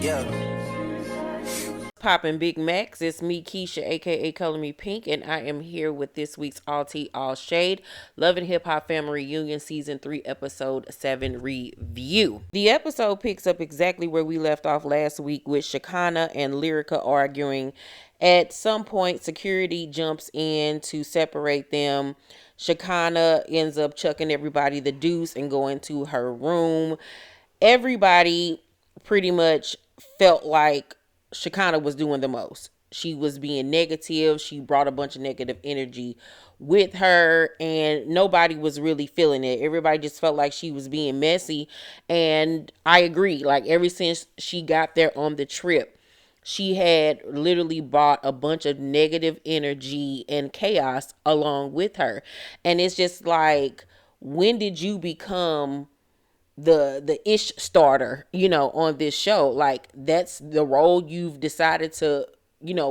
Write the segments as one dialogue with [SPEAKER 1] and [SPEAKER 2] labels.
[SPEAKER 1] Yeah.
[SPEAKER 2] Poppin' Big Macs. It's me, Keisha, aka Color Me Pynk, and I am here with this week's All Tea, All Shade Love and Hip Hop Family Reunion Season 3, Episode 7 review. The episode picks up exactly where we left off last week with Shekinah and Lyrica arguing. At some point, security jumps in to separate them. Shekinah ends up chucking everybody the deuce and going to her room. Everybody pretty much felt like Shekinah was doing the most. She was being negative. She brought a bunch of negative energy with her, and nobody was really feeling it. Everybody just felt like she was being messy. And I agree. Like, ever since she got there on the trip, she had literally brought a bunch of negative energy and chaos along with her. And it's just like, when did you become the ish starter, on this show? Like, that's the role you've decided to,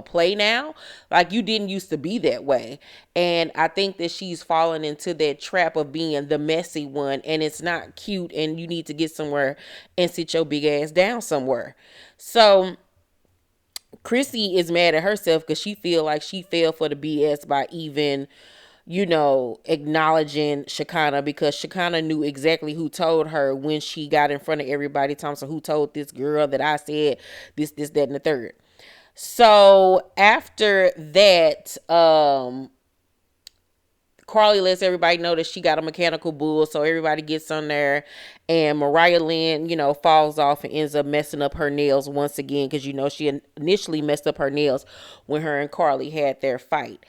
[SPEAKER 2] play now. Like, you didn't used to be that way. And I think that she's fallen into that trap of being the messy one, and it's not cute, and you need to get somewhere and sit your big ass down somewhere. So Chrissy is mad at herself because she feel like she fell for the BS by even acknowledging Shekinah, because Shekinah knew exactly who told her when she got in front of everybody. Thompson, who told this girl that I said this, that, and the third. So after that, Carly lets everybody know that she got a mechanical bull, so everybody gets on there, and Mariah Lynn, falls off and ends up messing up her nails once again, because she initially messed up her nails when her and Carly had their fight.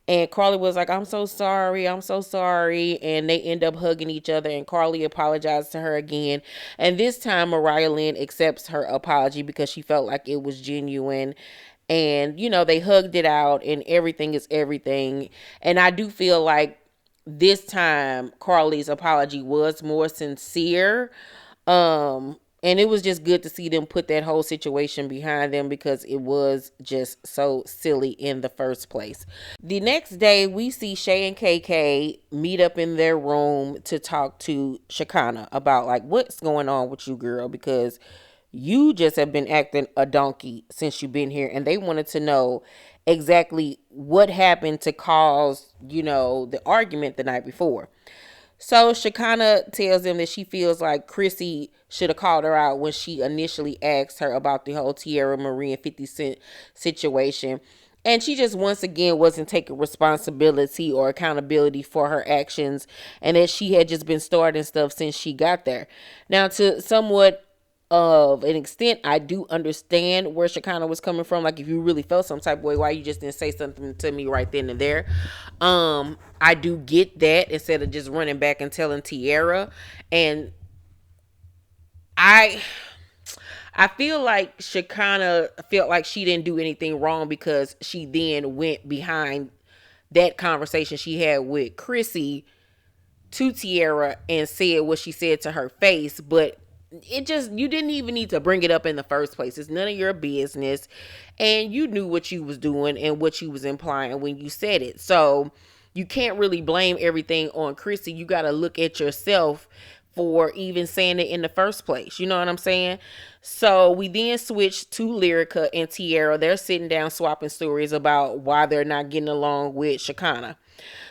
[SPEAKER 2] And Carly was like, I'm so sorry. I'm so sorry. And they end up hugging each other, and Carly apologized to her again. And this time, Mariah Lynn accepts her apology because she felt like it was genuine. And, they hugged it out, and everything is everything. And I do feel like this time Carly's apology was more sincere. And it was just good to see them put that whole situation behind them, because it was just so silly in the first place. The next day, we see Shay and KK meet up in their room to talk to Shekinah about, like, what's going on with you, girl, because you just have been acting a donkey since you've been here. And they wanted to know exactly what happened to cause, the argument the night before. So Shekinah tells them that she feels like Chrissy should have called her out when she initially asked her about the whole Tierra Marie and 50 Cent situation. And she just once again wasn't taking responsibility or accountability for her actions, and that she had just been starting stuff since she got there. Now, to somewhat of an extent, I do understand where Shekinah was coming from. Like, if you really felt some type of way, why you just didn't say something to me right then and there? I do get that, instead of just running back and telling Tierra. And I I feel like Shekinah felt like she didn't do anything wrong, because she then went behind that conversation she had with Chrissy to Tierra and said what she said to her face. But you didn't even need to bring it up in the first place. It's none of your business, and you knew what you was doing and what you was implying when you said it. So you can't really blame everything on Chrissy. You got to look at yourself for even saying it in the first place. You know what I'm saying? So we then switch to Lyrica and Tierra. They're sitting down swapping stories about why they're not getting along with Shekinah.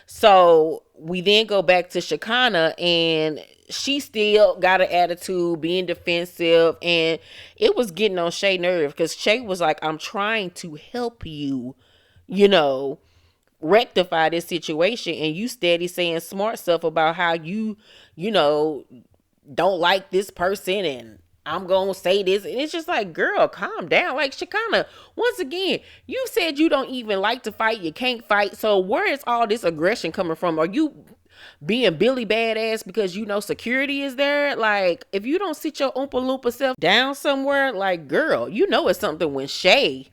[SPEAKER 2] So we then go back to Shekinah, and she still got an attitude, being defensive, and it was getting on Shay's nerve, because Shay was like, I'm trying to help you, you know, rectify this situation, and you steady saying smart stuff about how you don't like this person, and I'm gonna say this. And it's just like, girl, calm down. Like, Shekinah, once again, you said you don't even like to fight, you can't fight, so where is all this aggression coming from? Are you being Billy badass because security is there? Like, if you don't sit your oompa loompa self down somewhere, like, girl, it's something when Shay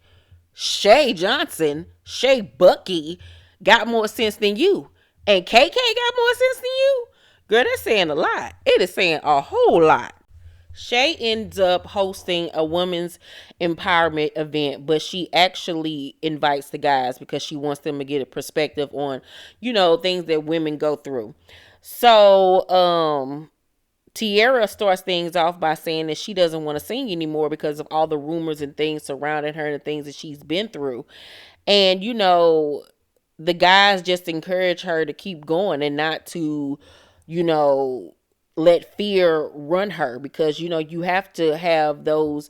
[SPEAKER 2] Johnson, Shay Bucky got more sense than you, and KK got more sense than you. Girl, that's saying a lot. It is saying a whole lot. Shay ends up hosting a women's empowerment event, but she actually invites the guys because she wants them to get a perspective on, things that women go through. So, Tierra starts things off by saying that she doesn't want to sing anymore because of all the rumors and things surrounding her and the things that she's been through. And, the guys just encourage her to keep going and not to, you know, let fear run her, because, you have to have those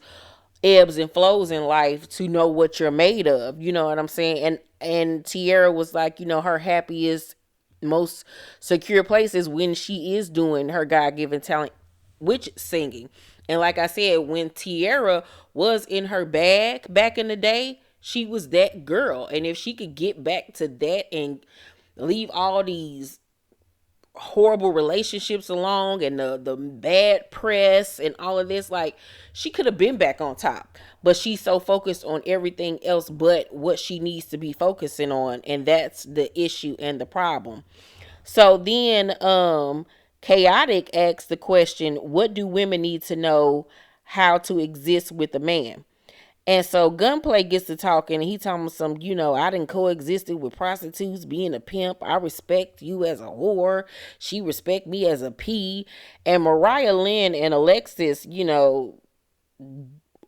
[SPEAKER 2] ebbs and flows in life to know what you're made of. You know what I'm saying? And Tierra was like, her happiest, most secure place is when she is doing her God-given talent, which is singing. And like I said, when Tierra was in her bag back in the day, she was that girl. And if she could get back to that and leave all these horrible relationships along and the bad press and all of this, like, she could have been back on top, but she's so focused on everything else but what she needs to be focusing on, and that's the issue and the problem. So then Khaotic asks the question, what do women need to know how to exist with a man? And so Gunplay gets to talking, and he talking some, I done coexisted with prostitutes, being a pimp. I respect you as a whore. She respect me as a P. And Mariah Lynn and Alexis,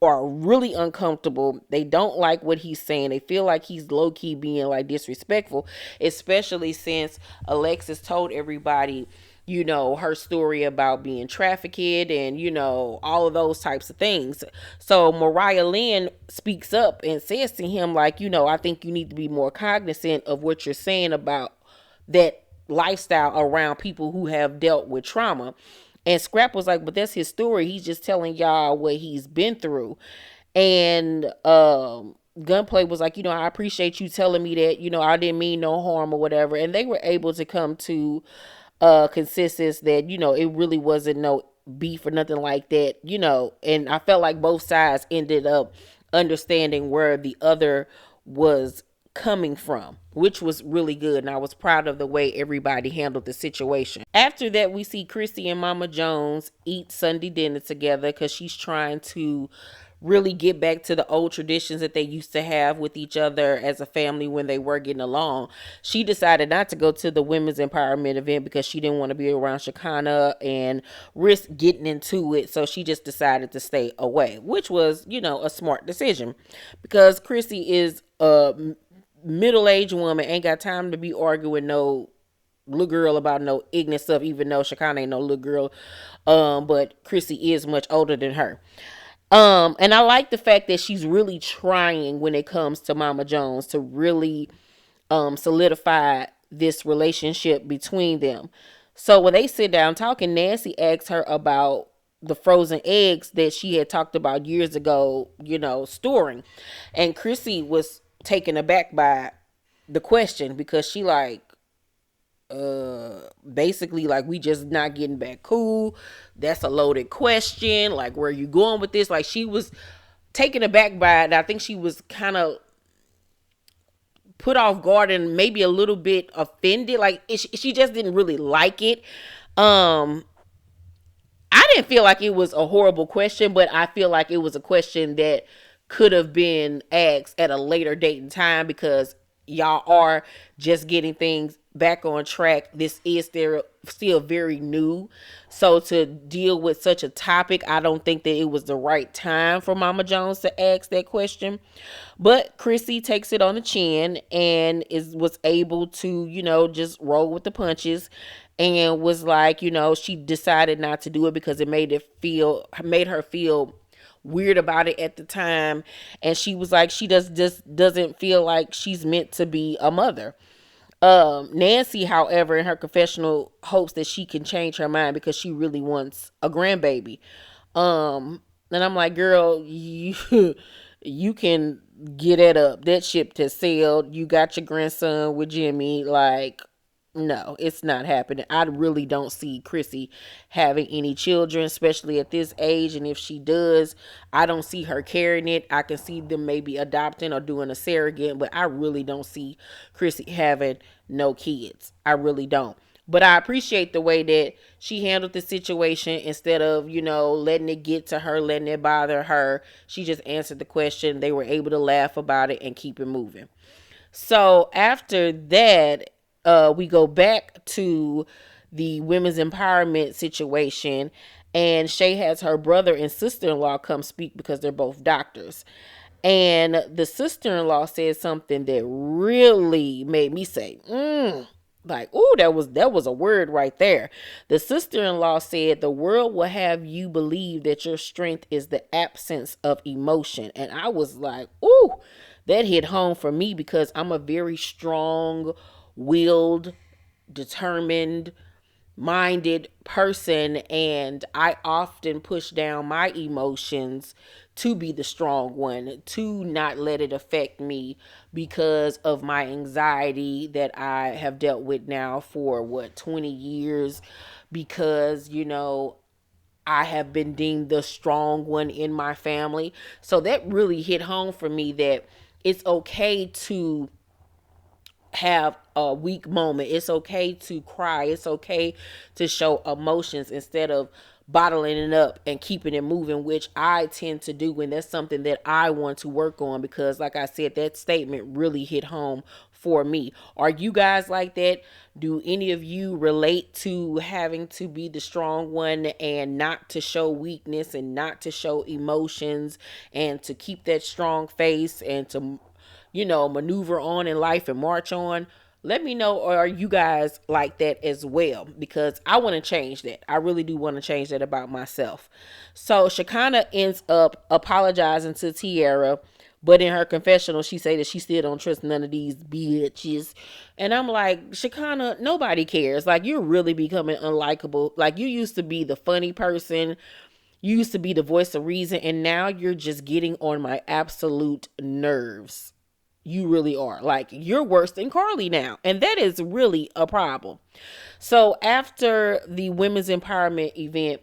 [SPEAKER 2] are really uncomfortable. They don't like what he's saying. They feel like he's low-key being like disrespectful, especially since Alexis told everybody, her story about being trafficked and, all of those types of things. So Mariah Lynn speaks up and says to him, like, I think you need to be more cognizant of what you're saying about that lifestyle around people who have dealt with trauma. And Scrap was like, but that's his story. He's just telling y'all what he's been through. And Gunplay was like, I appreciate you telling me that, I didn't mean no harm or whatever. And they were able to come to consensus that, it really wasn't no beef or nothing like that, and I felt like both sides ended up understanding where the other was coming from, which was really good. And I was proud of the way everybody handled the situation. After that, we see Chrissy and Mama Jones eat Sunday dinner together because she's trying to really get back to the old traditions that they used to have with each other as a family when they were getting along. She decided not to go to the women's empowerment event because she didn't want to be around Shekinah and risk getting into it. So she just decided to stay away, which was, a smart decision, because Chrissy is a middle-aged woman, ain't got time to be arguing no little girl about no ignorant stuff, even though Shekinah ain't no little girl. But Chrissy is much older than her. And I like the fact that she's really trying when it comes to Mama Jones to really solidify this relationship between them. So when they sit down talking, Nancy asks her about the frozen eggs that she had talked about years ago, storing. And Chrissy was taken aback by the question, because she like, basically like, we just not getting back cool. That's a loaded question. Like, where are you going with this? Like, she was taken aback by it. I think she was kind of put off guard and maybe a little bit offended. Like, she just didn't really like it. I didn't feel like it was a horrible question, but I feel like it was a question that could have been asked at a later date and time, because y'all are just getting things back on track. This is still very new. So to deal with such a topic, I don't think that it was the right time for Mama Jones to ask that question. But Chrissy takes it on the chin and was able to, just roll with the punches, and was like, she decided not to do it because it made her feel weird about it at the time. And she was like, she just doesn't feel like she's meant to be a mother. Nancy, however, in her confessional, hopes that she can change her mind because she really wants a grandbaby. And I'm like, girl, you can get it up. That ship has sailed. You got your grandson with Jimmy. Like, no, it's not happening. I really don't see Chrissy having any children, especially at this age. And if she does, I don't see her carrying it. I can see them maybe adopting or doing a surrogate, but I really don't see Chrissy having no kids. I really don't. But I appreciate the way that she handled the situation. Instead of, letting it get to her, letting it bother her, she just answered the question. They were able to laugh about it and keep it moving. So after that, we go back to the women's empowerment situation. And Shay has her brother and sister-in-law come speak because they're both doctors. And the sister-in-law said something that really made me say, like, oh, that was a word right there. The sister-in-law said the world will have you believe that your strength is the absence of emotion. And I was like, oh, that hit home for me because I'm a very strong willed, determined, minded person, and I often push down my emotions to be the strong one, to not let it affect me because of my anxiety that I have dealt with now for 20 years, because I have been deemed the strong one in my family. So that really hit home for me that it's okay to have a weak moment. It's okay to cry. It's okay to show emotions instead of bottling it up and keeping it moving, which I tend to do. And that's something that I want to work on because, like I said, that statement really hit home for me. Are you guys like that? Do any of you relate to having to be the strong one and not to show weakness and not to show emotions and to keep that strong face and to maneuver on in life and march on? Let me know, or are you guys like that as well? Because I want to change that. I really do want to change that about myself. So Shekinah ends up apologizing to Tiara, but in her confessional, she say that she still don't trust none of these bitches. And I'm like, Shekinah, nobody cares. Like, you're really becoming unlikable. Like, you used to be the funny person. You used to be the voice of reason. And now you're just getting on my absolute nerves. You really are. Like, you're worse than Carly now. And that is really a problem. So after the women's empowerment event,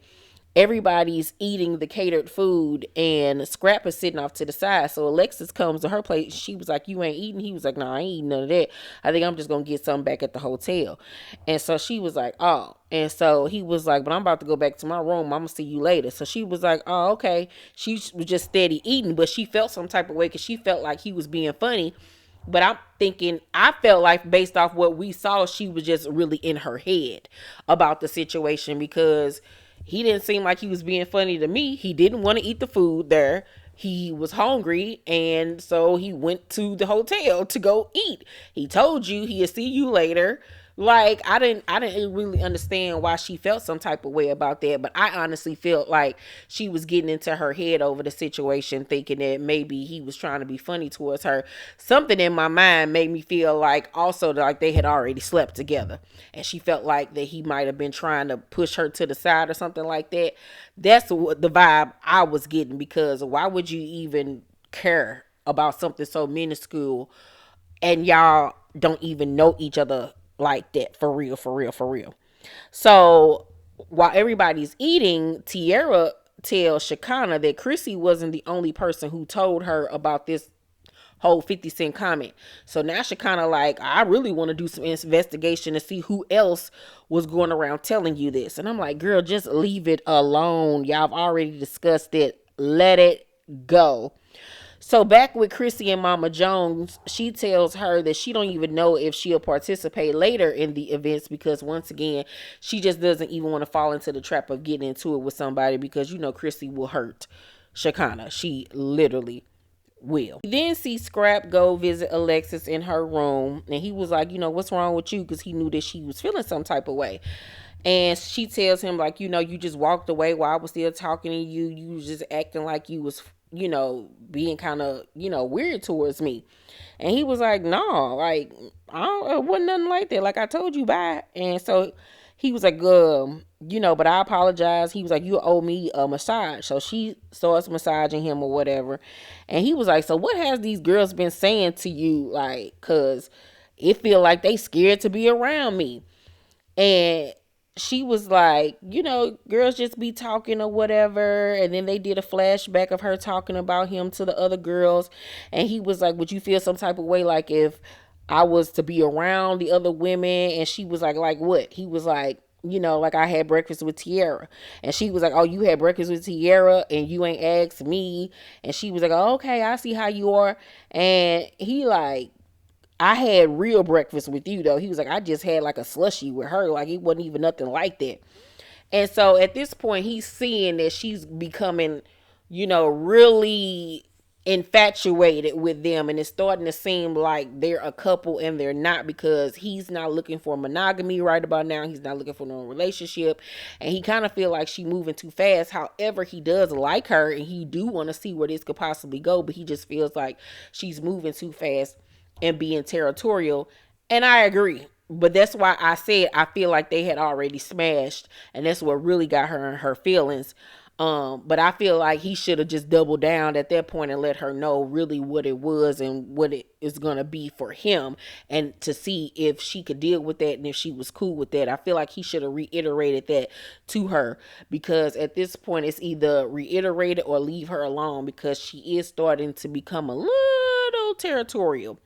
[SPEAKER 2] everybody's eating the catered food and Scrap is sitting off to the side. So Alexis comes to her plate. She was like, you ain't eating? He was like, no, I ain't eating none of that. I think I'm just going to get something back at the hotel. And so she was like, oh. And so he was like, but I'm about to go back to my room. I'm going to see you later. So she was like, oh, okay. She was just steady eating, but she felt some type of way because she felt like he was being funny. But I'm thinking, I felt like based off what we saw, she was just really in her head about the situation because he didn't seem like he was being funny to me. He didn't want to eat the food there. He was hungry, and so he went to the hotel to go eat. He told you he'll see you later. Like, I didn't really understand why she felt some type of way about that, but I honestly felt like she was getting into her head over the situation, thinking that maybe he was trying to be funny towards her. Something in my mind made me feel like also like they had already slept together, and she felt like that he might have been trying to push her to the side or something like that. That's what the vibe I was getting, because why would you even care about something so minuscule and y'all don't even know each other like that, for real, for real, for real. So while everybody's eating, Tiara tells Shekinah that Chrissy wasn't the only person who told her about this whole 50 Cent comment. So now Shekinah like, I really want to do some investigation to see who else was going around telling you this. And I'm like, girl, just leave it alone. Y'all have already discussed it. Let it go. So back with Chrissy and Mama Jones, she tells her that she don't even know if she'll participate later in the events because, once again, she just doesn't even want to fall into the trap of getting into it with somebody because, Chrissy will hurt Shekinah. She literally will. We then see Scrap go visit Alexis in her room, and he was like, what's wrong with you? Because he knew that she was feeling some type of way. And she tells him, like, you just walked away while I was still talking to you. You was just acting like you was, being kind of, weird towards me. And he was like, no, like, it wasn't nothing like that. Like, I told you, bye. And so he was like, but I apologize. He was like, you owe me a massage. So she starts massaging him or whatever. And he was like, so what has these girls been saying to you? Like, cause it feel like they scared to be around me. And she was like, girls just be talking or whatever. And then they did a flashback of her talking about him to the other girls. And he was like, would you feel some type of way like if I was to be around the other women? And she was like what? He was like, like I had breakfast with Tiara. And she was like, oh, you had breakfast with Tiara and you ain't asked me. And she was like, oh, okay, I see how you are. And he like, I had real breakfast with you though. He was like, I just had like a slushy with her. Like it wasn't even nothing like that. And so at this point, he's seeing that she's becoming, really infatuated with them. And it's starting to seem like they're a couple and they're not, because he's not looking for monogamy right about now. He's not looking for no relationship. And he kind of feel like she moving too fast. However, he does like her and he do want to see where this could possibly go. But he just feels like she's moving too fast and being territorial. And I agree. But that's why I said I feel like they had already smashed, and that's what really got her in her feelings. But I feel like he should have just doubled down at that point and let her know really what it was and what it is gonna be for him, and to see if she could deal with that and if she was cool with that. I feel like he should have reiterated that to her, because at this point it's either reiterate it or leave her alone, because she is starting to become a little territorial.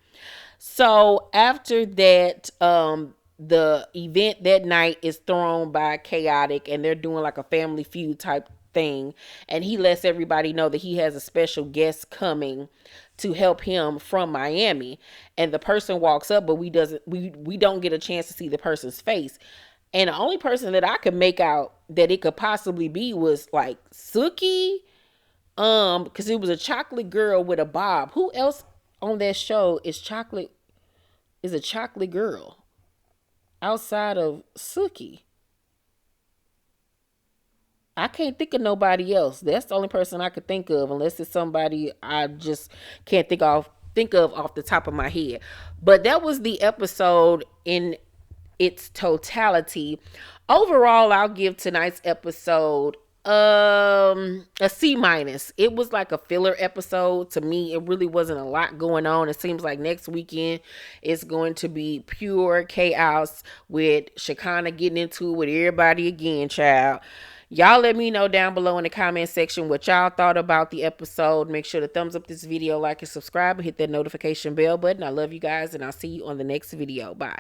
[SPEAKER 2] So after that, the event that night is thrown by Khaotic, and they're doing like a family feud type thing. And he lets everybody know that he has a special guest coming to help him from Miami. And the person walks up, but we don't get a chance to see the person's face. And the only person that I could make out that it could possibly be was like Suki, because it was a chocolate girl with a bob. Who else on that show is a chocolate girl outside of Suki? I can't think of nobody else. That's the only person I could think of, unless it's somebody I just can't think of off the top of my head. But that was the episode in its totality. Overall, I'll give tonight's episode a C minus. It was like a filler episode to me. It really wasn't a lot going on. It seems like next weekend is going to be pure chaos with Shekinah getting into it with everybody again, child. Y'all let me know down below in the comment section what y'all thought about the episode. Make sure to thumbs up this video, like and subscribe, and hit that notification bell button. I love you guys, and I'll see you on the next video. Bye.